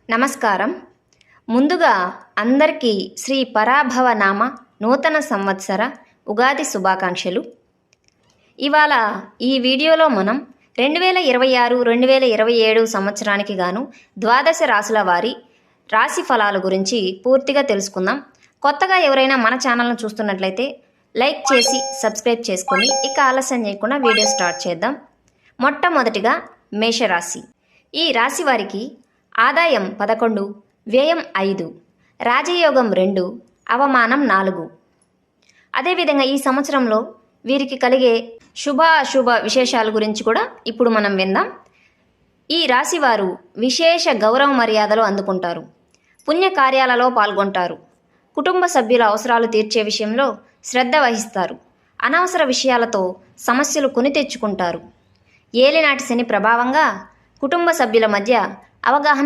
నమస్కారం. ముందుగా అందరికీ శ్రీ పరాభవ నామ నూతన సంవత్సర ఉగాది శుభాకాంక్షలు. ఇవాళ ఈ వీడియోలో మనం 2026-2027 సంవత్సరానికి గాను ద్వాదశ రాశుల వారి రాశి ఫలాల గురించి పూర్తిగా తెలుసుకుందాం. కొత్తగా ఎవరైనా మన ఛానల్ను చూస్తున్నట్లయితే లైక్ చేసి సబ్స్క్రైబ్ చేసుకొని ఇక ఆలస్యం చేయకుండా వీడియో స్టార్ట్ చేద్దాం. మొట్టమొదటిగా మేషరాశి. ఈ రాశి వారికి ఆదాయం 11, వ్యయం 5, రాజయోగం 2, అవమానం 4. అదేవిధంగా ఈ సంవత్సరంలో వీరికి కలిగే శుభ అశుభ విశేషాల గురించి కూడా ఇప్పుడు మనం విందాం. ఈ రాశివారు విశేష గౌరవ మర్యాదలు అందుకుంటారు, పుణ్యకార్యాలలో పాల్గొంటారు, కుటుంబ సభ్యుల అవసరాలు తీర్చే విషయంలో శ్రద్ధ వహిస్తారు, అనవసర విషయాలతో సమస్యలు కొని తెచ్చుకుంటారు. ఏలినాటి శని ప్రభావంగా కుటుంబ సభ్యుల మధ్య అవగాహన